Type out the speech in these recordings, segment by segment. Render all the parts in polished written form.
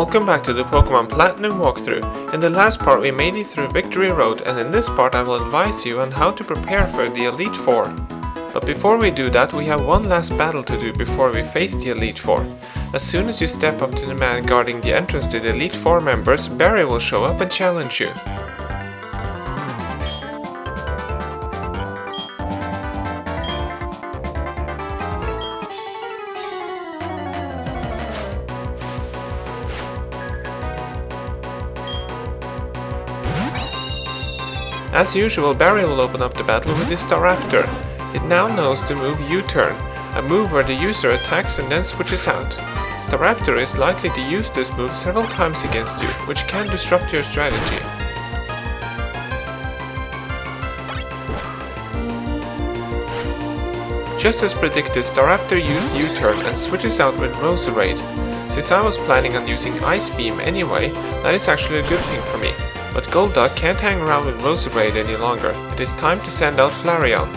Welcome back to the Pokemon Platinum walkthrough. In the last part we made it through Victory Road, and in this part I will advise you on how to prepare for the Elite Four. But before we do that, we have one last battle to do before we face the Elite Four. As soon as you step up to the man guarding the entrance to the Elite Four members, Barry will show up and challenge you. As usual, Barry will open up the battle with his Staraptor. It now knows the move U-turn, a move where the user attacks and then switches out. Staraptor is likely to use this move several times against you, which can disrupt your strategy. Just as predicted, Staraptor used U-turn and switches out with Roserade. Since I was planning on using Ice Beam anyway, that is actually a good thing for me. But Golduck can't hang around with Roserade any longer. It is time to send out Flareon.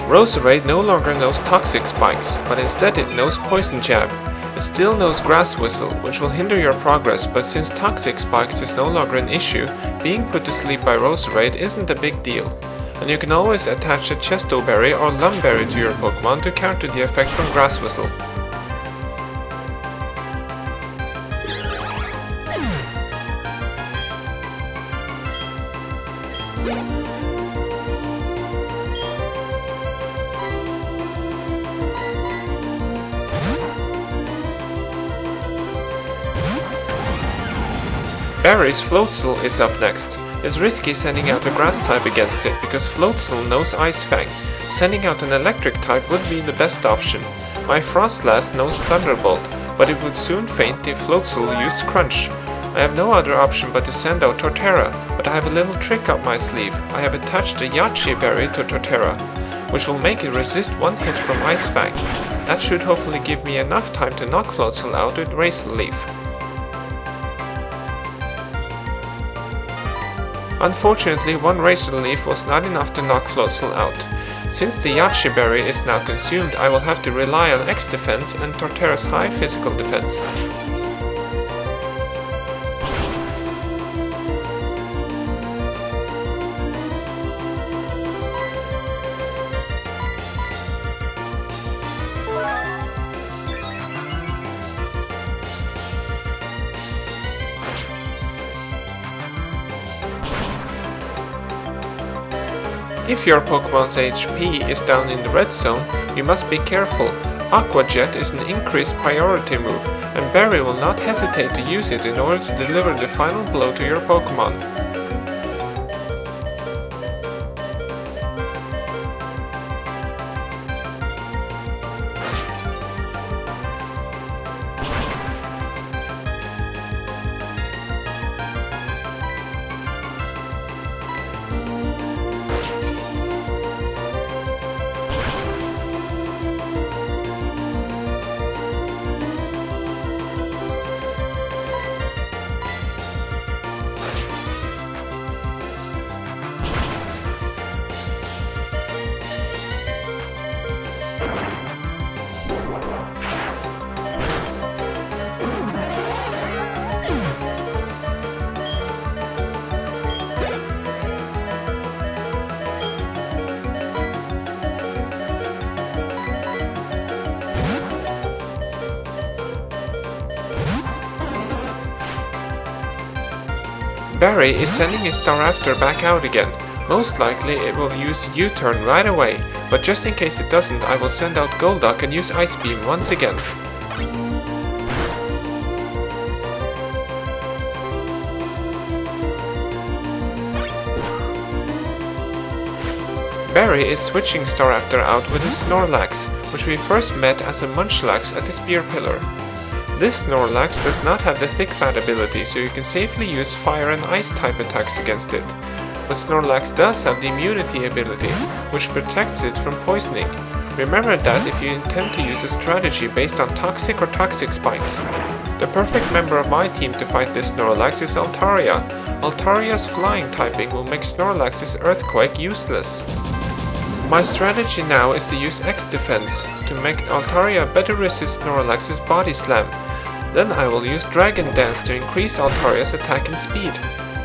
Roserade no longer knows Toxic Spikes, but instead it knows Poison Jab. It still knows GrassWhistle, which will hinder your progress, but since Toxic Spikes is no longer an issue, being put to sleep by Roserade isn't a big deal. And you can always attach a Chesto Berry or Lumberry to your Pokemon to counter the effect from GrassWhistle. Barry's Floatzel is up next. It's risky sending out a grass type against it because Floatzel knows Ice Fang. Sending out an electric type would be the best option. My Frostlass knows Thunderbolt, but it would soon faint if Floatzel used Crunch. I have no other option but to send out Torterra, but I have a little trick up my sleeve. I have attached a Yache Berry to Torterra, which will make it resist one hit from Ice Fang. That should hopefully give me enough time to knock Floatzel out with Razor Leaf. Unfortunately, one Razor Leaf was not enough to knock Floatzel out. Since the Yache Berry is now consumed, I will have to rely on X defense and Torterra's high physical defense. If your Pokemon's HP is down in the red zone, you must be careful. Aqua Jet is an increased priority move, and Barry will not hesitate to use it in order to deliver the final blow to your Pokemon. Barry is sending his Staraptor back out again. Most likely it will use U-turn right away, but just in case it doesn't, I will send out Golduck and use Ice Beam once again. Barry is switching Staraptor out with his Snorlax, which we first met as a Munchlax at the Spear Pillar. This Snorlax does not have the Thick Fat ability, so you can safely use Fire and Ice type attacks against it. But Snorlax does have the Immunity ability, which protects it from poisoning. Remember that if you intend to use a strategy based on toxic or toxic spikes. The perfect member of my team to fight this Snorlax is Altaria. Altaria's flying typing will make Snorlax's Earthquake useless. My strategy now is to use X defense to make Altaria better resist Snorlax's Body Slam. Then I will use Dragon Dance to increase Altaria's attack and speed.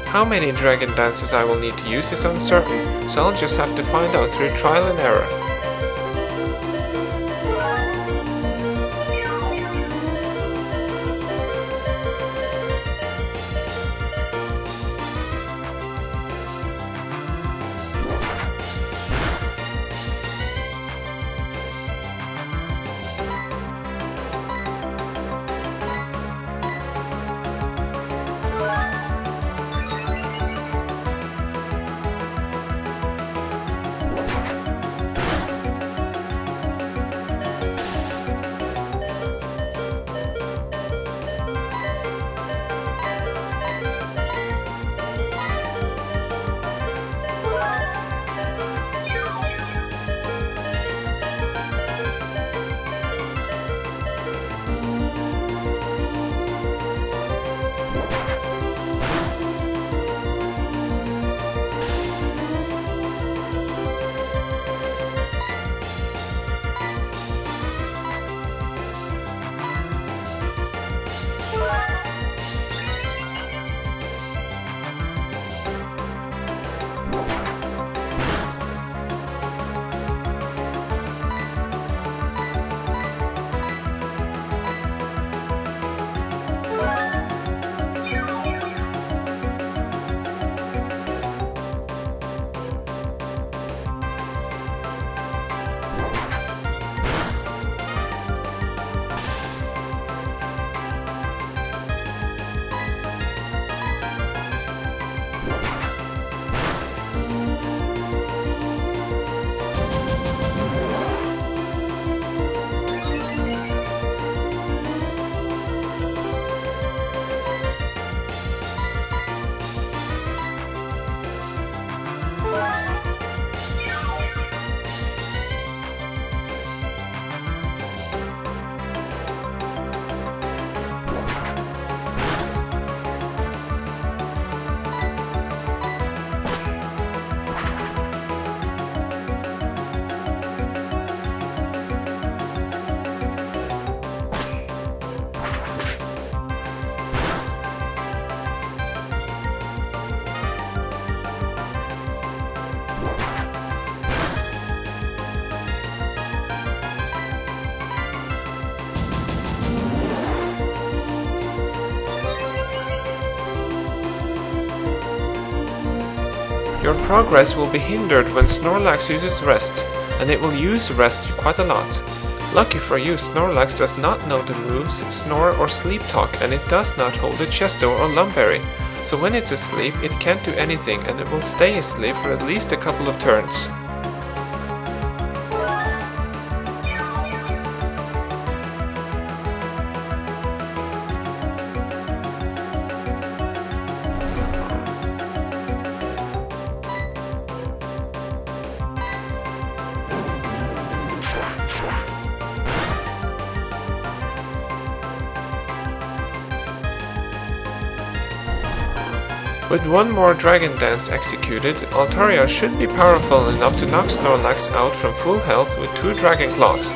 How many Dragon Dances I will need to use is uncertain, so I'll just have to find out through trial and error. Your progress will be hindered when Snorlax uses Rest, and it will use Rest quite a lot. Lucky for you, Snorlax does not know the moves Snore or Sleep Talk, and it does not hold a Chesto or Lumberry, so when it's asleep it can't do anything and it will stay asleep for at least a couple of turns. With one more Dragon Dance executed, Altaria should be powerful enough to knock Snorlax out from full health with 2 Dragon Claws.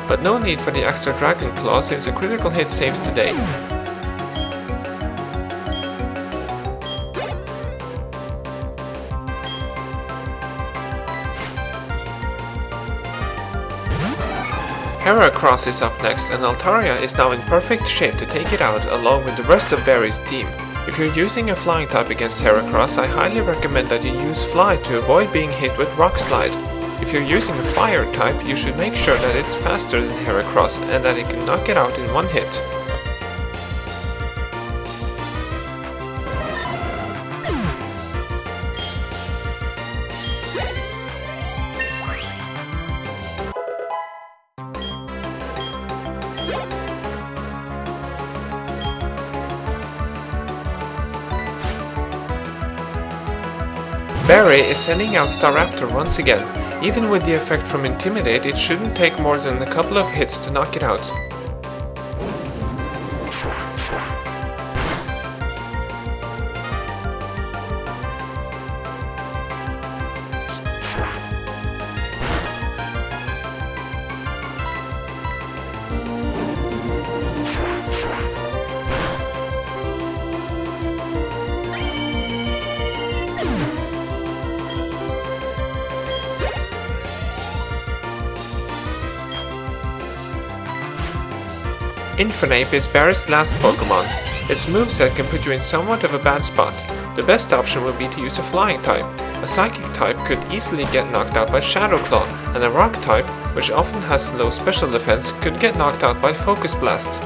But no need for the extra Dragon Claw since a critical hit saves the day. Heracross is up next, and Altaria is now in perfect shape to take it out along with the rest of Barry's team. If you're using a flying type against Heracross, I highly recommend that you use Fly to avoid being hit with Rock Slide. If you're using a fire type, you should make sure that it's faster than Heracross and that it can knock it out in one hit. Barry is sending out Staraptor once again. Even with the effect from Intimidate, it shouldn't take more than a couple of hits to knock it out. Infernape is Barry's last Pokémon. Its moveset can put you in somewhat of a bad spot. The best option would be to use a flying type. A psychic type could easily get knocked out by Shadow Claw, and a rock type, which often has low special defense, could get knocked out by Focus Blast.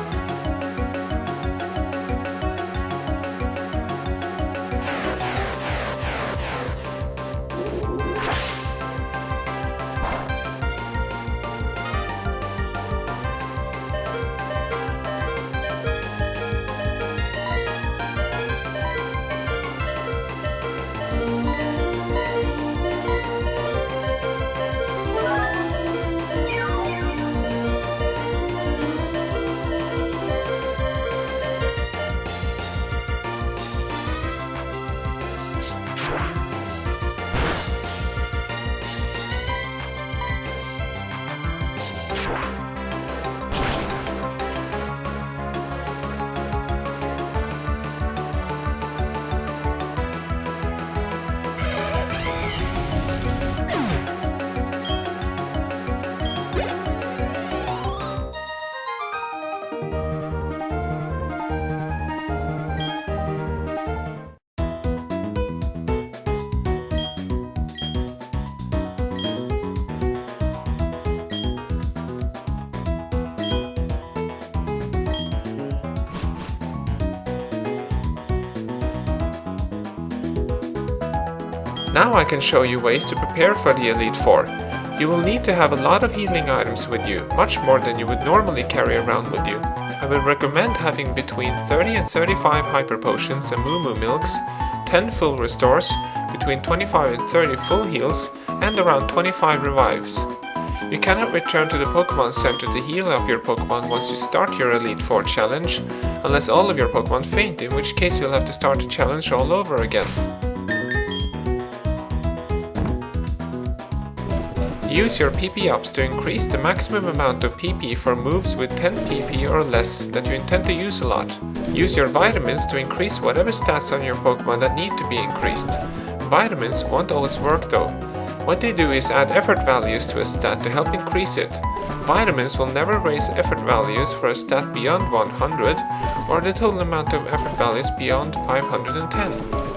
Now I can show you ways to prepare for the Elite Four. You will need to have a lot of healing items with you, much more than you would normally carry around with you. I would recommend having between 30 and 35 Hyper Potions and Moo Moo Milks, 10 full restores, between 25 and 30 full heals, and around 25 revives. You cannot return to the Pokémon Center to heal up your Pokémon once you start your Elite Four challenge, unless all of your Pokémon faint, in which case you'll have to start the challenge all over again. Use your PP ups to increase the maximum amount of PP for moves with 10 PP or less that you intend to use a lot. Use your vitamins to increase whatever stats on your Pokémon that need to be increased. Vitamins won't always work though. What they do is add effort values to a stat to help increase it. Vitamins will never raise effort values for a stat beyond 100 or the total amount of effort values beyond 510.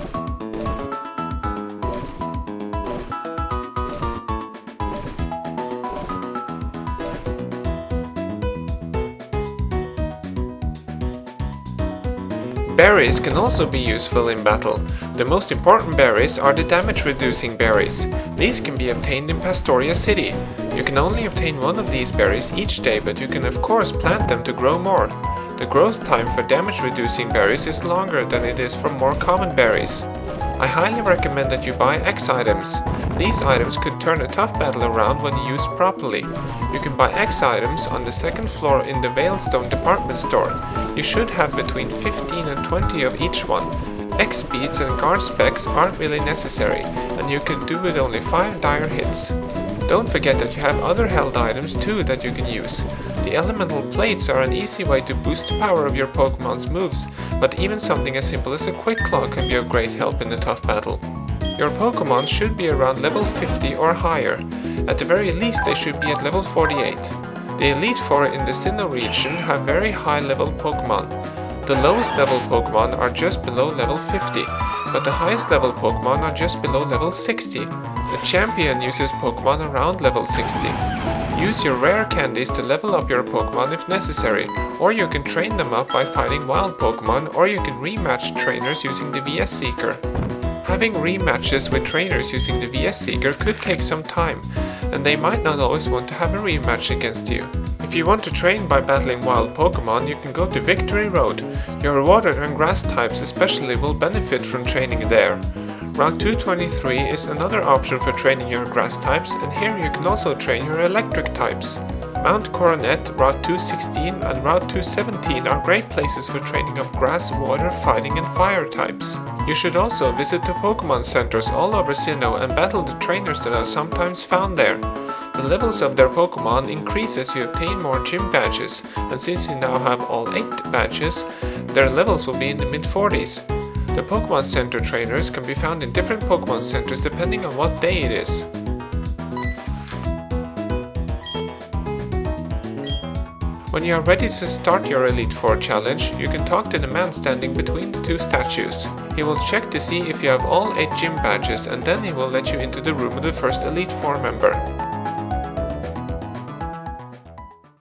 Berries can also be useful in battle. The most important berries are the damage reducing berries. These can be obtained in Pastoria City. You can only obtain one of these berries each day, but you can of course plant them to grow more. The growth time for damage reducing berries is longer than it is for more common berries. I highly recommend that you buy X items. These items could turn a tough battle around when used properly. You can buy X items on the second floor in the Veilstone department store. You should have between 15 and 20 of each one. X speeds and guard specs aren't really necessary, and you can do with only 5 dire hits. Don't forget that you have other held items too that you can use. The elemental plates are an easy way to boost the power of your Pokemon's moves, but even something as simple as a Quick Claw can be of great help in a tough battle. Your Pokemon should be around level 50 or higher. At the very least they should be at level 48. The Elite Four in the Sinnoh region have very high level Pokemon. The lowest level Pokemon are just below level 50, but the highest level Pokemon are just below level 60. The champion uses Pokemon around level 60. Use your rare candies to level up your Pokemon if necessary, or you can train them up by fighting wild Pokemon, or you can rematch trainers using the VS Seeker. Having rematches with trainers using the VS Seeker could take some time, and they might not always want to have a rematch against you. If If you want to train by battling wild Pokémon, you can go to Victory Road. Your water and grass types especially will benefit from training there. Route 223 is another option for training your grass types, and here you can also train your electric types. Mount Coronet, Route 216 and Route 217 are great places for training up grass, water, fighting and fire types. You should also visit the Pokémon centers all over Sinnoh and battle the trainers that are sometimes found there. The levels of their Pokémon increase as you obtain more gym badges, and since you now have all 8 badges, their levels will be in the mid-40s. The Pokémon Center trainers can be found in different Pokémon centers depending on what day it is. When you are ready to start your Elite Four challenge, you can talk to the man standing between the 2 statues. He will check to see if you have all 8 gym badges, and then he will let you into the room of the first Elite Four member.